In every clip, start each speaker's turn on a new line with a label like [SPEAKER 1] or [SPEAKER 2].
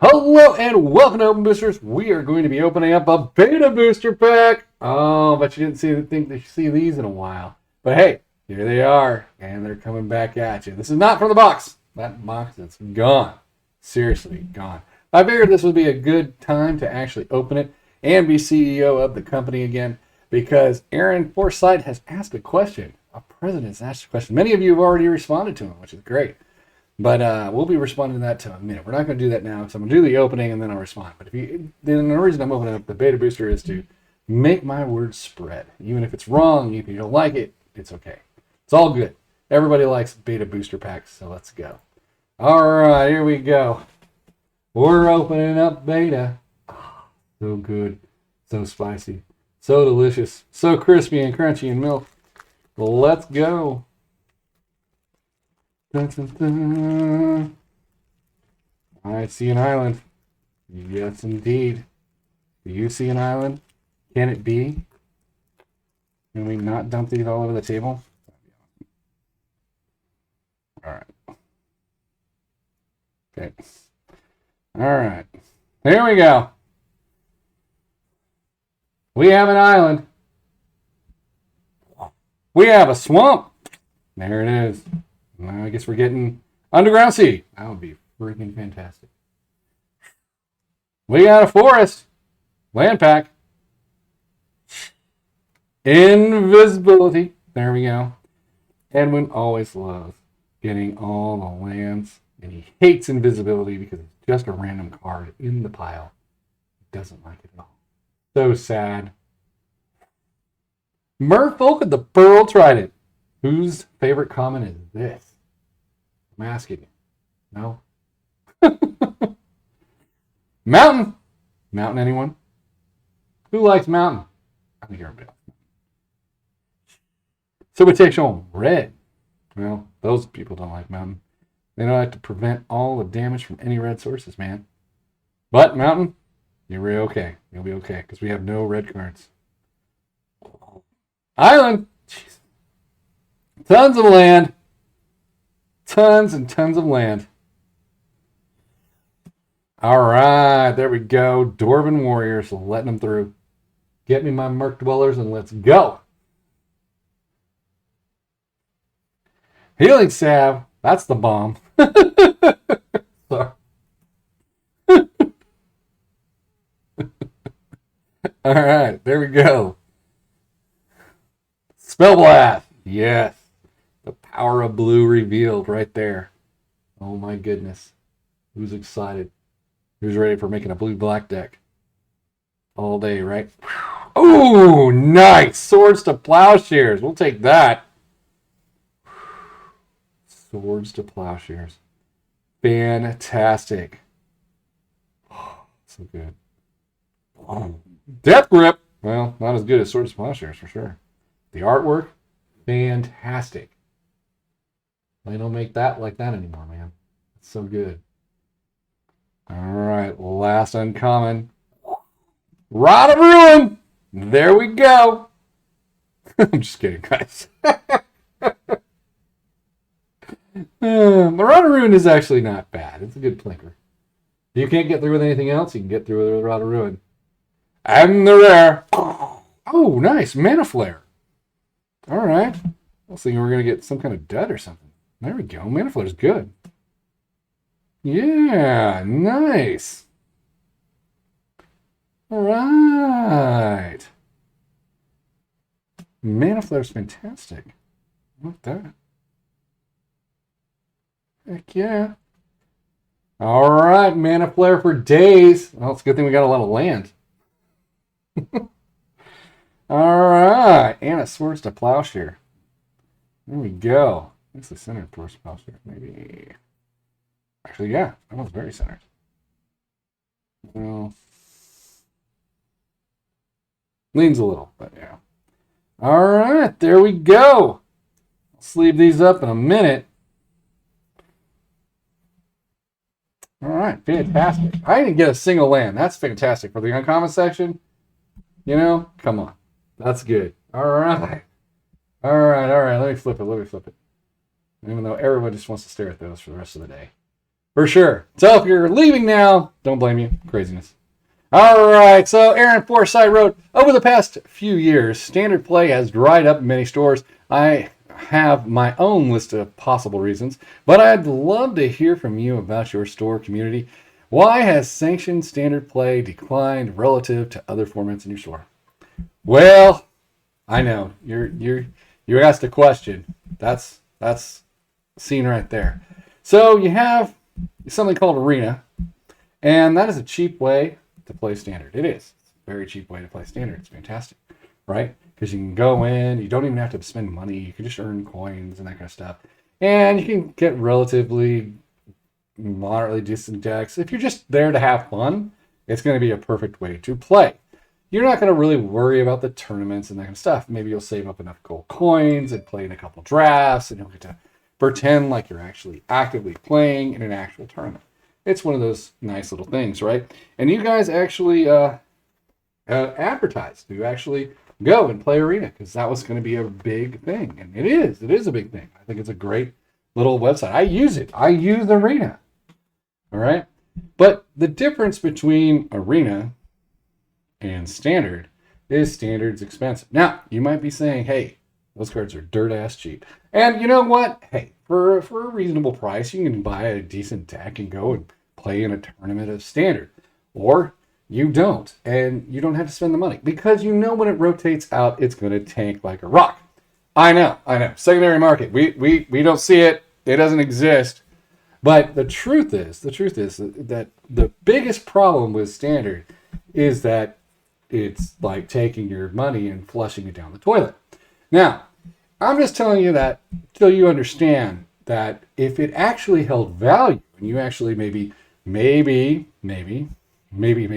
[SPEAKER 1] Hello and welcome to Open Boosters. We are going to be opening up a beta booster pack. Oh, but you didn't think to see these in a while. But hey, here they are, and they're coming back at you. This is not from the box. That box is gone. Seriously, gone. I figured this would be a good time to actually open it and be CEO of the company again, because Aaron Forsythe has asked a question. A president's asked a question. Many of you have already responded to him, which is great. But we'll be responding to that in a minute. We're not going to do that now, so I'm going to do the opening and then I'll respond. But then the reason I'm opening up the beta booster is to make my words spread. Even if it's wrong, if you don't like it, it's okay. It's all good. Everybody likes beta booster packs, so let's go. All right, here we go. We're opening up beta. Oh, so good, so spicy, so delicious, so crispy and crunchy and milk. Let's go. Dun, dun, dun. I see an island. Yes, indeed. Do you see an island? Can it be? Can we not dump these all over the table? All right. Okay. All right. Here we go. We have an island. We have a swamp. There it is. I guess we're getting underground sea. That would be freaking fantastic. We got a forest. Land pack. Invisibility. There we go. Edwin always loves getting all the lands. And he hates invisibility because it's just a random card in the pile. He doesn't like it at all. So sad. Merfolk of the Pearl Trident. Whose favorite comment is this? I'm asking you. No? Mountain. Mountain, anyone? Who likes mountain? I think you're a bit. Civilization red. Well, those people don't like mountain. They don't like to prevent all the damage from any red sources, man. But mountain, you'll be okay. You'll be okay because we have no red cards. Island. Jeez. Tons of land. Tons and tons of land. All right, there we go. Dwarven warriors, letting them through. Get me my Merc Dwellers and let's go. Healing salve. That's the bomb. Sorry. All right, there we go. Spell blast. Yes. The power of blue revealed right there. Oh my goodness. Who's excited? Who's ready for making a blue-black deck? All day, right? Oh, nice. Swords to plowshares. We'll take that. Swords to plowshares. Fantastic. So good. Death Grip. Well, not as good as Swords to plowshares for sure. The artwork, fantastic. They don't make that like that anymore, man. It's so good. All right, last uncommon. Rod of Ruin. There we go. I'm just kidding, guys. The Rod of Ruin is actually not bad. It's a good plinker. If you can't get through with anything else, you can get through with Rod of Ruin. And the rare. Oh, nice. Mana Flare. All right. I was thinking we were going to get some kind of dud or something. There we go. Mana Flare is good. Yeah, nice. All right. Mana Flare is fantastic. Look at that. Heck yeah. All right, Mana Flare for days. Well, it's a good thing we got a lot of land. All right, and a Swords to Plowshare. There we go. It's the centered Swords to Plowshare, maybe. Actually, yeah, that one's very centered. Well, leans a little, but yeah. All right, there we go. I'll sleeve these up in a minute. All right, fantastic. I didn't get a single land. That's fantastic for the uncommon section. You know, come on. That's good. All right. All right. Let me flip it. Even though everyone just wants to stare at those for the rest of the day. For sure. So if you're leaving now, Don't blame you. Craziness. All right, so Aaron Forsythe wrote, over the past few years, standard play has dried up in many stores. I have my own list of possible reasons, but I'd love to hear from you about your store community. Why has sanctioned standard play declined relative to other formats in your store? Well, I know you asked a question. That's seen right there. So you have something called Arena, and that is a cheap way to play standard. It is. It's a very cheap way to play standard. It's fantastic, right? Because you can go in, you don't even have to spend money. You can just earn coins and that kind of stuff. And you can get relatively moderately decent decks. If you're just there to have fun, it's going to be a perfect way to play. You're not going to really worry about the tournaments and that kind of stuff. Maybe you'll save up enough gold coins and play in a couple drafts, and you'll get to pretend like you're actually actively playing in an actual tournament. It's one of those nice little things, right? And you guys actually advertised to actually go and play Arena, because that was going to be a big thing. And it is. It is a big thing. I think it's a great little website. I use it. I use Arena. All right? But the difference between Arena and Standard is Standard's expensive. Now, you might be saying, hey, those cards are dirt-ass cheap. And you know what? Hey, for a reasonable price, you can buy a decent deck and go and play in a tournament of Standard. Or you don't, and you don't have to spend the money, because you know when it rotates out, it's going to tank like a rock. I know. Secondary market. We don't see it. It doesn't exist. But the truth is that the biggest problem with Standard is that it's like taking your money and flushing it down the toilet. Now, I'm just telling you that till you understand that if it actually held value, and you actually maybe made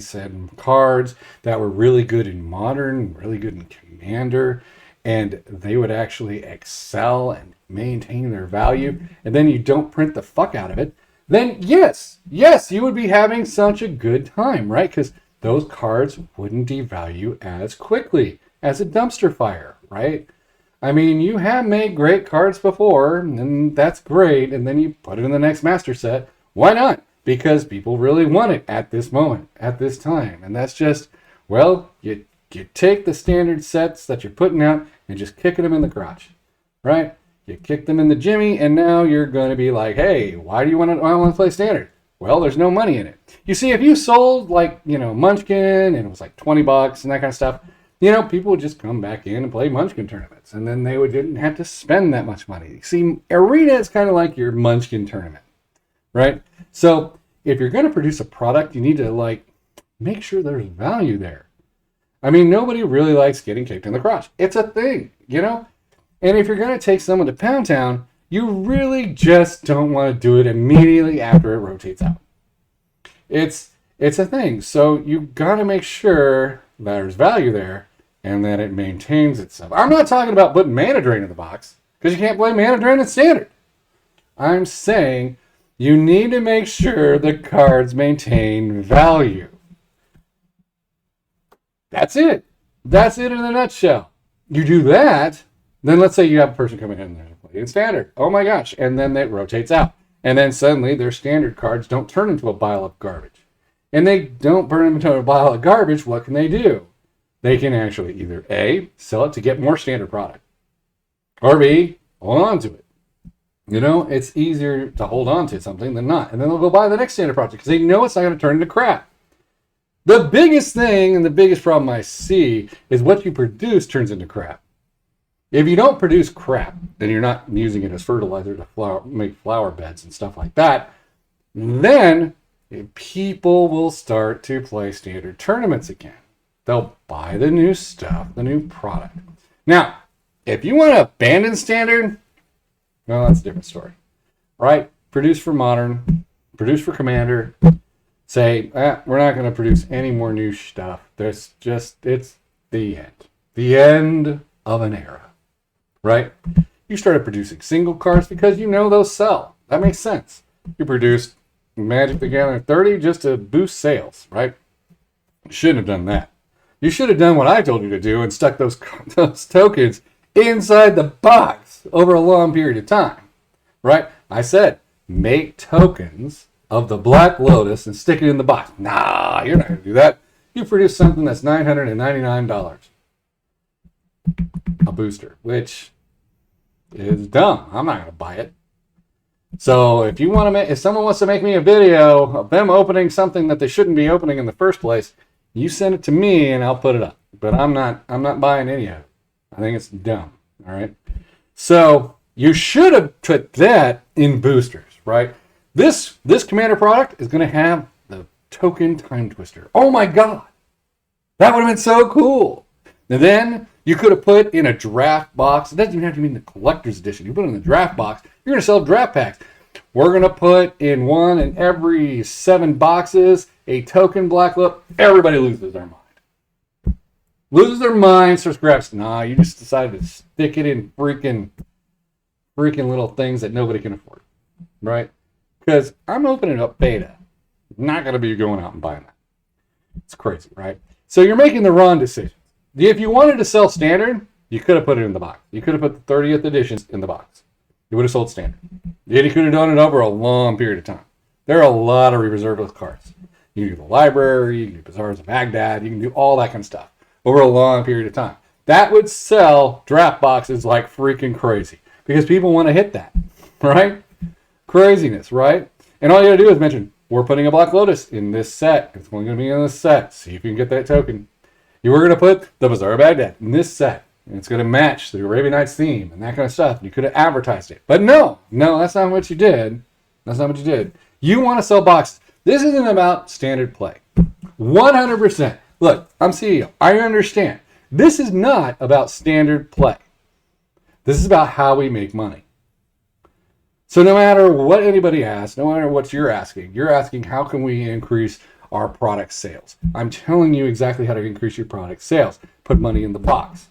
[SPEAKER 1] some cards that were really good in Modern, really good in Commander, and they would actually excel and maintain their value, and then you don't print the fuck out of it, then yes, you would be having such a good time, right? Because those cards wouldn't devalue as quickly as a dumpster fire, right? I mean, you have made great cards before, and that's great, and then you put it in the next master set. Why not? Because people really want it at this moment, at this time. And that's just, well, you take the standard sets that you're putting out and just kicking them in the crotch, right? You kick them in the jimmy, and now you're going to be like, hey, why do you want to play standard? Well, there's no money in it. You see, if you sold like, Munchkin, and it was like $20 and that kind of stuff, people would just come back in and play Munchkin tournaments, and then they didn't have to spend that much money. See, Arena is kind of like your Munchkin tournament, right? So if you're going to produce a product, you need to make sure there's value there. I mean, nobody really likes getting kicked in the crotch. It's a thing, And if you're going to take someone to Pound Town, you really just don't want to do it immediately after it rotates out. It's a thing. So you got to make sure there's value there and that it maintains itself. I'm not talking about putting Mana Drain in the box, because you can't play Mana Drain in Standard. I'm saying you need to make sure the cards maintain value. That's it. That's it in a nutshell. You do that, then let's say you have a person coming in there and play in Standard. Oh my gosh. And then it rotates out. And then suddenly their Standard cards don't turn into a pile of garbage. And they don't burn them into a pile of garbage. What can they do? They can actually either A, sell it to get more Standard product, or B, hold on to it. It's easier to hold on to something than not. And then they'll go buy the next Standard project because they know it's not going to turn into crap. The biggest thing and the biggest problem I see is what you produce turns into crap. If you don't produce crap, then you're not using it as fertilizer to make flower beds and stuff like that, then people will start to play Standard tournaments again. They'll buy the new stuff, the new product. Now, if you want to abandon Standard, well, that's a different story, right? Produce for Modern, produce for Commander. Say, we're not going to produce any more new stuff. It's the end. The end of an era, right? You started producing single cards because those sell. That makes sense. You produced Magic the Gathering 30 just to boost sales, right? You shouldn't have done that. You should have done what I told you to do and stuck those tokens inside the box over a long period of time, right? I said, make tokens of the Black Lotus and stick it in the box. Nah, you're not going to do that. You produce something that's $999 a booster, which is dumb. I'm not going to buy it. So if you want to if someone wants to make me a video of them opening something that they shouldn't be opening in the first place, you send it to me and I'll put it up. But I'm not buying any of it. I think it's dumb. All right. So you should have put that in boosters, right? This Commander product is going to have the token time twister. Oh my God. That would have been so cool. And then you could have put in a draft box. It doesn't even have to be in the collector's edition. You put it in the draft box. You're going to sell draft packs. We're going to put in one in every 7 boxes a token Black Lotus. Everybody loses their mind. Loses their mind, starts grabbing. Nah, you just decided to stick it in freaking little things that nobody can afford. Right? Because I'm opening up beta. Not going to be going out and buying that. It's crazy, right? So you're making the wrong decision. If you wanted to sell standard, you could have put it in the box. You could have put the 30th editions in the box. You would have sold standard. Then you could have done it over a long period of time. There are a lot of reserve cards. You can do the library, you can do Bazaars of Baghdad, you can do all that kind of stuff over a long period of time. That would sell draft boxes like freaking crazy because people want to hit that, right? Craziness, right? And all you got to do is mention, we're putting a Black Lotus in this set. It's only going to be in this set. See if you can get that token. You were going to put the Bazaar of Baghdad in this set. And it's going to match the Arabian Nights theme and that kind of stuff. You could have advertised it. But no, that's not what you did. That's not what you did. You want to sell boxes. This isn't about standard play. 100%. Look, I'm CEO. I understand. This is not about standard play. This is about how we make money. So no matter what anybody asks, no matter what you're asking how can we increase our product sales? I'm telling you exactly how to increase your product sales. Put money in the box,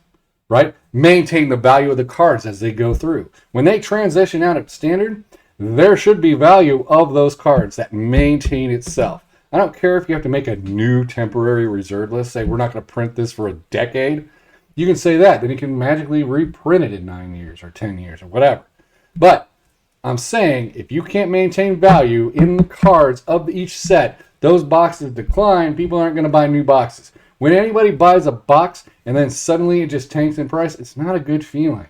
[SPEAKER 1] right? Maintain the value of the cards as they go through. When they transition out of standard, there should be value of those cards that maintain itself. I don't care if you have to make a new temporary reserve list, say we're not going to print this for a decade. You can say that, then you can magically reprint it in 9 years or 10 years or whatever. But I'm saying if you can't maintain value in the cards of each set, those boxes decline, people aren't going to buy new boxes. When anybody buys a box and then suddenly it just tanks in price, it's not a good feeling,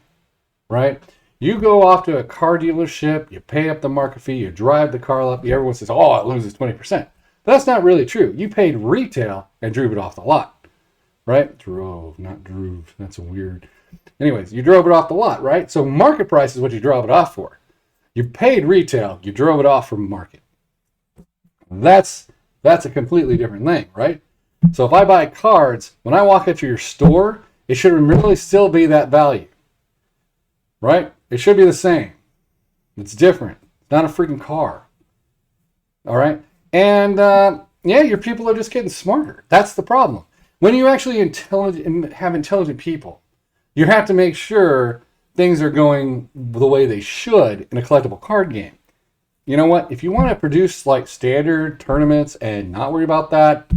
[SPEAKER 1] right? You go off to a car dealership, you pay up the market fee, you drive the car up, everyone says, oh, it loses 20%. That's not really true. You paid retail and drove it off the lot, right? Drove, not drove. That's weird. Anyways, you drove it off the lot, right? So market price is what you drove it off for. You paid retail, you drove it off from market. That's a completely different thing, right? So if I buy cards, when I walk into your store, it should really still be that value, right? It should be the same. It's different. It's not a freaking car. All right? And your people are just getting smarter. That's the problem. When you actually have intelligent people, you have to make sure things are going the way they should in a collectible card game. You know what? If you want to produce like standard tournaments and not worry about that,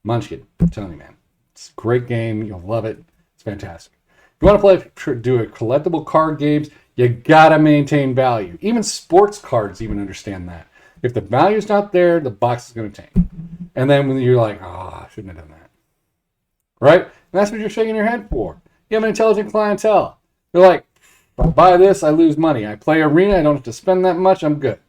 [SPEAKER 1] Munchkin, I'm telling you, man. It's a great game. You'll love it. It's fantastic. If you want to do a collectible card games, you got to maintain value. Even sports cards even understand that. If the value's not there, the box is going to tank. And then when you're like, I shouldn't have done that. Right? And that's what you're shaking your head for. You have an intelligent clientele. They're like, if I buy this, I lose money. I play Arena, I don't have to spend that much, I'm good.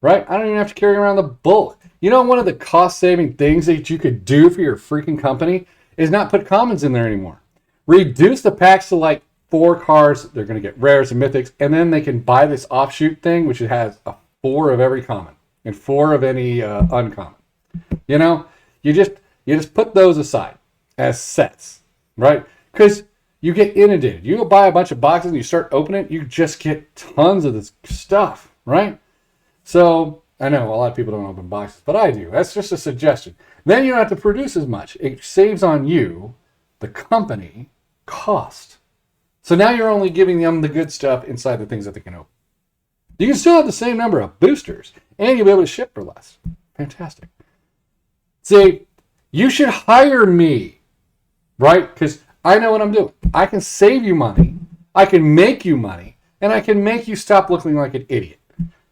[SPEAKER 1] Right? I don't even have to carry around the bulk. You know, one of the cost-saving things that you could do for your freaking company is not put commons in there anymore. Reduce the packs to like 4 cards. They're going to get rares and mythics, and then they can buy this offshoot thing, which has 4 of every common and 4 of any uncommon. You know, you just put those aside as sets, right? Because you get inundated. You go buy a bunch of boxes and you start opening it, you just get tons of this stuff, right? So I know a lot of people don't open boxes, but I do. That's just a suggestion. Then you don't have to produce as much. It saves on you, the company, cost. So now you're only giving them the good stuff inside the things that they can open. You can still have the same number of boosters, and you'll be able to ship for less. Fantastic. See, you should hire me, right? Because I know what I'm doing. I can save you money, I can make you money, and I can make you stop looking like an idiot.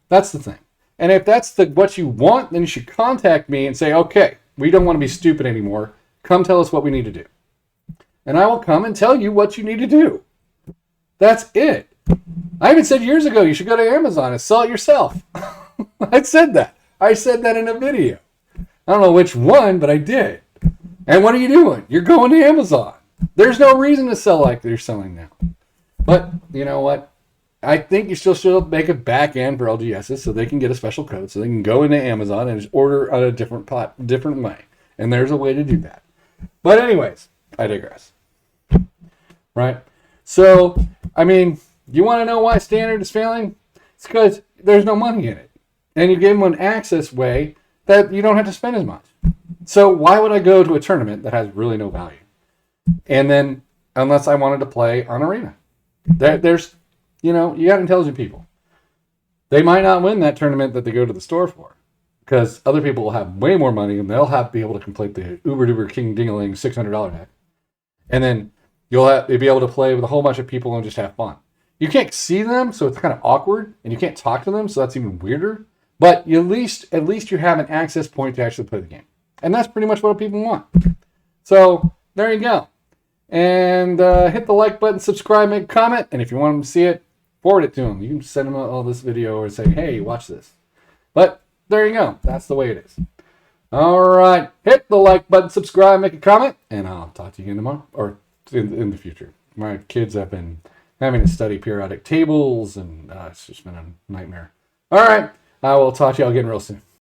[SPEAKER 1] That's the thing. And if that's what you want, then you should contact me and say, okay, we don't want to be stupid anymore. Come tell us what we need to do. And I will come and tell you what you need to do. That's it. I even said years ago you should go to Amazon and sell it yourself. I said that. I said that in a video. I don't know which one, but I did. And what are you doing? You're going to Amazon. There's no reason to sell like you're selling now. But you know what? I think you still should make a back end for LGSs so they can get a special code so they can go into Amazon and just order on a different way. And there's a way to do that. But anyways, I digress. Right? So, I mean, you want to know why Standard is failing? It's because there's no money in it. And you give them an access way that you don't have to spend as much. So why would I go to a tournament that has really no value? And then, unless I wanted to play on Arena. There's, you got intelligent people. They might not win that tournament that they go to the store for. Because other people will have way more money and they'll be able to complete the Uber Duber King Dingaling $600 deck. And then you'll be able to play with a whole bunch of people and just have fun. You can't see them, so it's kind of awkward. And you can't talk to them, so that's even weirder. But at least you have an access point to actually play the game. And that's pretty much what people want. So, there you go. And hit the like button, subscribe, make a comment. And if you want them to see it, forward it to them. You can send them all this video or say, hey, watch this. But there you go. That's the way it is. All right. Hit the like button, subscribe, make a comment. And I'll talk to you again tomorrow or in the future. My kids have been having to study periodic tables, and it's just been a nightmare. All right. I will talk to you all again real soon.